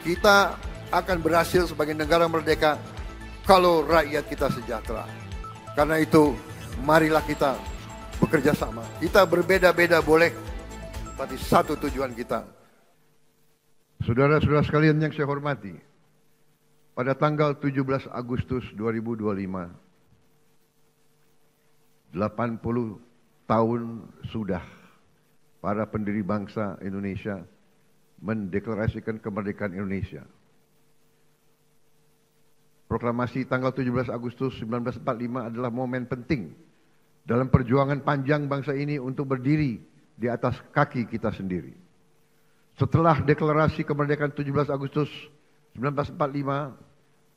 Kita akan berhasil sebagai negara merdeka kalau rakyat kita sejahtera. Karena itu, marilah kita bekerja sama. Kita berbeda-beda boleh, tapi satu tujuan kita. Saudara-saudara sekalian yang saya hormati, pada tanggal 17 Agustus 2025, 80 tahun sudah para pendiri bangsa Indonesia mendeklarasikan kemerdekaan Indonesia. Proklamasi tanggal 17 Agustus 1945 adalah momen penting dalam perjuangan panjang bangsa ini untuk berdiri di atas kaki kita sendiri. Setelah deklarasi kemerdekaan 17 Agustus 1945,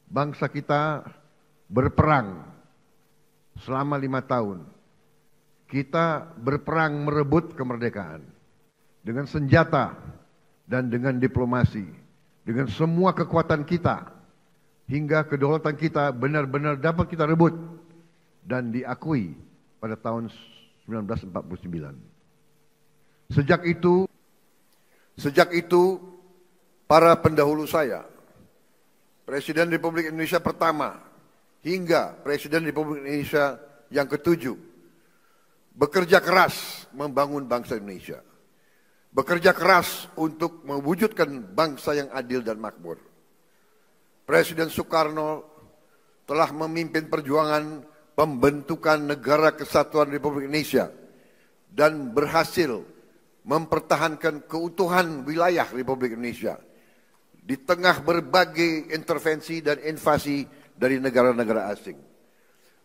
bangsa kita berperang selama 5 tahun. Kita berperang merebut kemerdekaan dengan senjata dan dengan diplomasi, dengan semua kekuatan kita, hingga kedaulatan kita benar-benar dapat kita rebut dan diakui pada tahun 1949. Sejak itu, para pendahulu saya, Presiden Republik Indonesia pertama hingga Presiden Republik Indonesia yang ke-7, bekerja keras membangun bangsa Indonesia. Bekerja keras untuk mewujudkan bangsa yang adil dan makmur. Presiden Soekarno telah memimpin perjuangan pembentukan Negara Kesatuan Republik Indonesia dan berhasil mempertahankan keutuhan wilayah Republik Indonesia di tengah berbagai intervensi dan invasi dari negara-negara asing.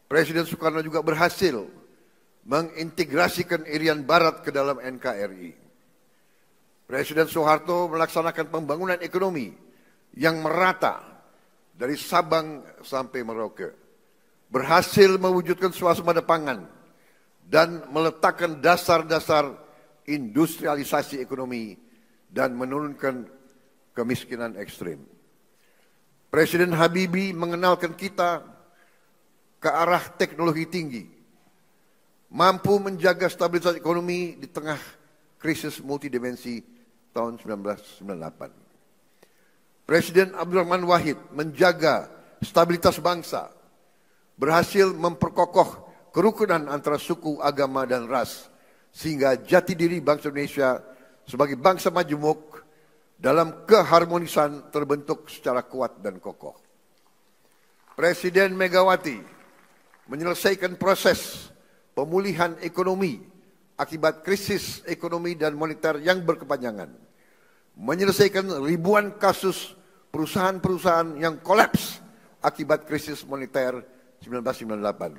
Presiden Soekarno juga berhasil mengintegrasikan Irian Barat ke dalam NKRI. Presiden Soeharto melaksanakan pembangunan ekonomi yang merata dari Sabang sampai Merauke, berhasil mewujudkan swasembada pangan dan meletakkan dasar-dasar industrialisasi ekonomi dan menurunkan kemiskinan ekstrim. Presiden Habibie mengenalkan kita ke arah teknologi tinggi, mampu menjaga stabilitas ekonomi di tengah krisis multidimensi tahun 1998. Presiden Abdurrahman Wahid menjaga stabilitas bangsa, berhasil memperkokoh kerukunan antara suku, agama, dan ras, sehingga jati diri bangsa Indonesia sebagai bangsa majemuk dalam keharmonisan terbentuk secara kuat dan kokoh. Presiden Megawati menyelesaikan proses pemulihan ekonomi akibat krisis ekonomi dan moneter yang berkepanjangan, menyelesaikan ribuan kasus perusahaan-perusahaan yang kolaps akibat krisis moneter 1998,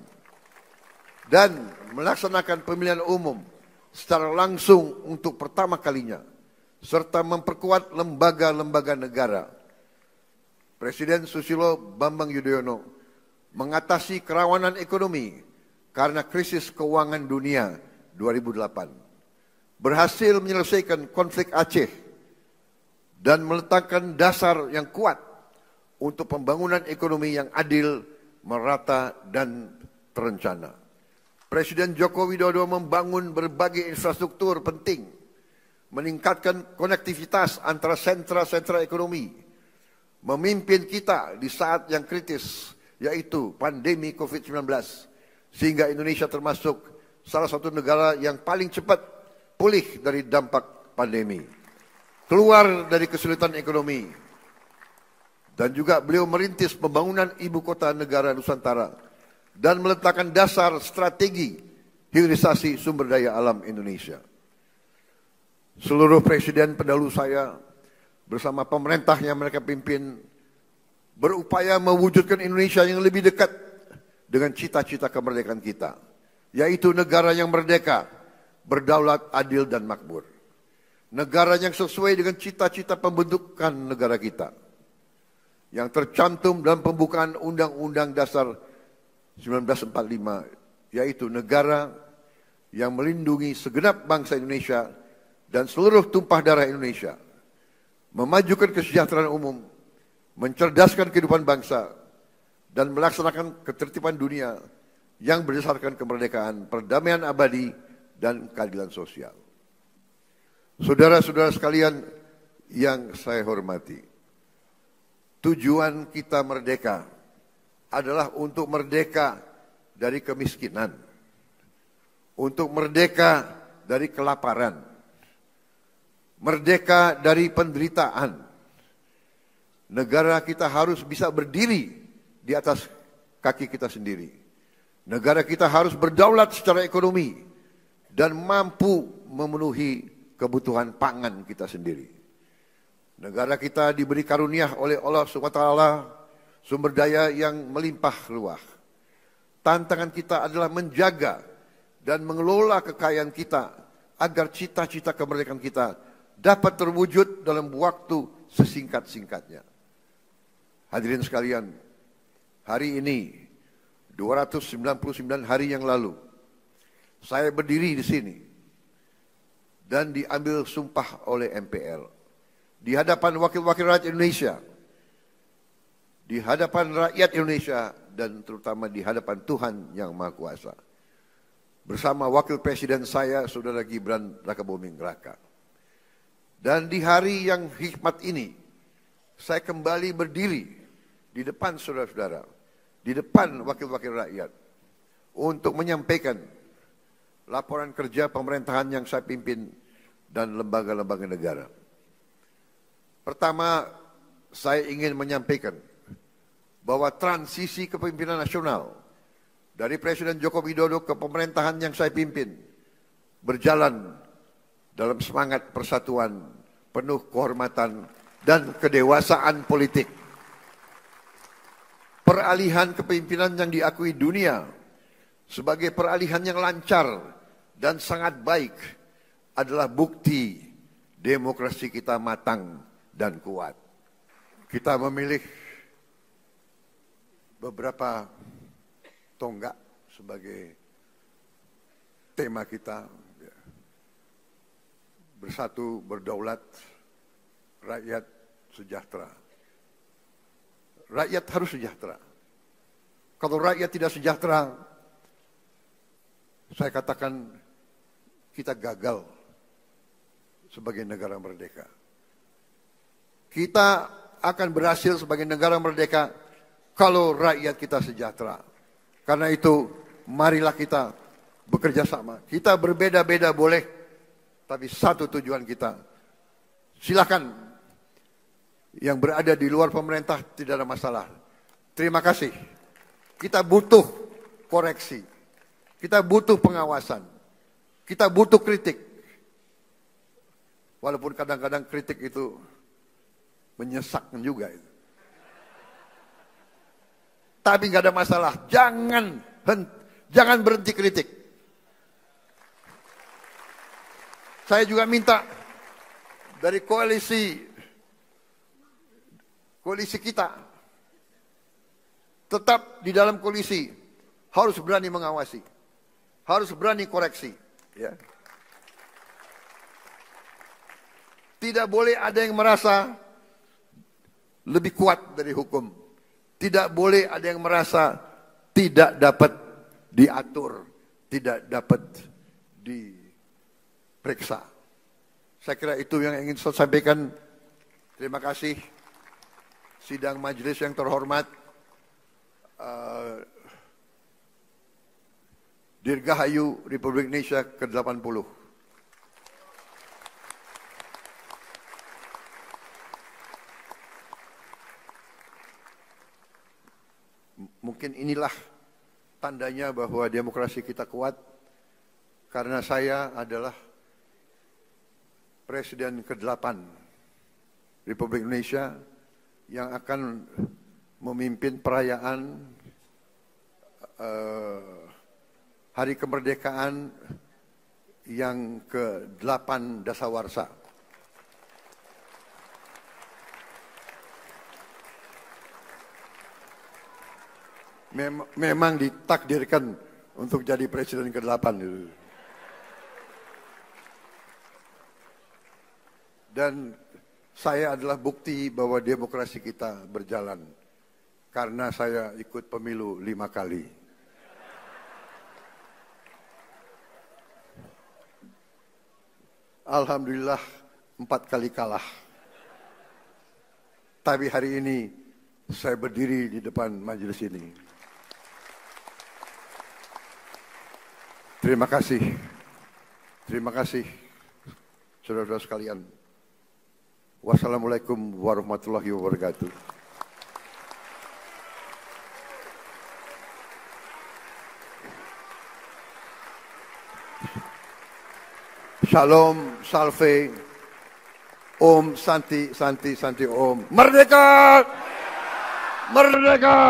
dan melaksanakan pemilihan umum secara langsung untuk pertama kalinya, serta memperkuat lembaga-lembaga negara. Presiden Susilo Bambang Yudhoyono mengatasi kerawanan ekonomi karena krisis keuangan dunia 2008, berhasil menyelesaikan konflik Aceh, dan meletakkan dasar yang kuat untuk pembangunan ekonomi yang adil, merata, dan terencana. Presiden Joko Widodo membangun berbagai infrastruktur penting, meningkatkan konektivitas antara sentra-sentra ekonomi, memimpin kita di saat yang kritis, yaitu pandemi COVID-19, sehingga Indonesia termasuk salah satu negara yang paling cepat pulih dari dampak pandemi, keluar dari kesulitan ekonomi. Dan juga beliau merintis pembangunan ibu kota negara Nusantara dan meletakkan dasar strategi hilirisasi sumber daya alam Indonesia. Seluruh presiden pendahulu saya bersama pemerintah yang mereka pimpin berupaya mewujudkan Indonesia yang lebih dekat dengan cita-cita kemerdekaan kita, yaitu negara yang merdeka, berdaulat, adil, dan makmur. Negara yang sesuai dengan cita-cita pembentukan negara kita, yang tercantum dalam pembukaan Undang-Undang Dasar 1945, yaitu negara yang melindungi segenap bangsa Indonesia dan seluruh tumpah darah Indonesia, memajukan kesejahteraan umum, mencerdaskan kehidupan bangsa, dan melaksanakan ketertiban dunia yang berdasarkan kemerdekaan, perdamaian abadi, dan keadilan sosial. Saudara-saudara sekalian yang saya hormati, tujuan kita merdeka adalah untuk merdeka dari kemiskinan, untuk merdeka dari kelaparan, merdeka dari penderitaan. Negara kita harus bisa berdiri di atas kaki kita sendiri. Negara kita harus berdaulat secara ekonomi dan mampu memenuhi kebutuhan pangan kita sendiri. Negara kita diberi karunia oleh Allah SWT sumber daya yang melimpah ruah. Tantangan kita adalah menjaga dan mengelola kekayaan kita agar cita-cita kemerdekaan kita dapat terwujud dalam waktu sesingkat-singkatnya. Hadirin sekalian, hari ini 299 hari yang lalu saya berdiri di sini dan diambil sumpah oleh MPR di hadapan wakil-wakil rakyat Indonesia, di hadapan rakyat Indonesia, dan terutama di hadapan Tuhan Yang Maha Kuasa. Bersama wakil presiden saya, Saudara Gibran Rakabuming Raka. Dan di hari yang hikmat ini, saya kembali berdiri di depan saudara-saudara, di depan wakil-wakil rakyat, untuk menyampaikan laporan kerja pemerintahan yang saya pimpin dan lembaga-lembaga negara. Pertama, saya ingin menyampaikan bahwa transisi kepemimpinan nasional dari Presiden Joko Widodo ke pemerintahan yang saya pimpin berjalan dalam semangat persatuan, penuh kehormatan dan kedewasaan politik. Peralihan kepemimpinan yang diakui dunia sebagai peralihan yang lancar dan sangat baik adalah bukti demokrasi kita matang dan kuat. Kita memilih beberapa tonggak sebagai tema kita. Bersatu, berdaulat, rakyat sejahtera. Rakyat harus sejahtera. Kalau rakyat tidak sejahtera, saya katakan kita gagal sebagai negara merdeka. Kita akan berhasil sebagai negara merdeka kalau rakyat kita sejahtera. Karena itu, marilah kita bekerja sama. Kita berbeda-beda boleh, tapi satu tujuan kita. Silakan yang berada di luar pemerintah tidak ada masalah. Terima kasih. Kita butuh koreksi. Kita butuh pengawasan. Kita butuh kritik. Walaupun kadang-kadang kritik itu menyesakkan juga itu. Tapi nggak ada masalah. Jangan berhenti kritik. Saya juga minta dari koalisi kita tetap di dalam koalisi harus berani mengawasi, harus berani koreksi. Ya. Tidak boleh ada yang merasa lebih kuat dari hukum. Tidak boleh ada yang merasa tidak dapat diatur, tidak dapat diperiksa. Saya kira itu yang ingin saya sampaikan. Terima kasih. Sidang majelis yang terhormat, Dirgahayu Republik Indonesia ke-80. Mungkin inilah tandanya bahwa demokrasi kita kuat, karena saya adalah Presiden ke-8 Republik Indonesia yang akan memimpin perayaan Hari Kemerdekaan yang ke-8 Dasawarsa. Memang ditakdirkan untuk jadi presiden ke-8 itu. Dan saya adalah bukti bahwa demokrasi kita berjalan. Karena saya ikut pemilu 5 kali. Alhamdulillah 4 kali kalah. Tapi hari ini saya berdiri di depan majelis ini. Terima kasih. Terima kasih, saudara-saudara sekalian. Wassalamualaikum warahmatullahi wabarakatuh. Shalom, salve, Om, Santi, Santi, Santi, Om. Merdeka! Merdeka!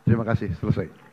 Terima kasih, selesai.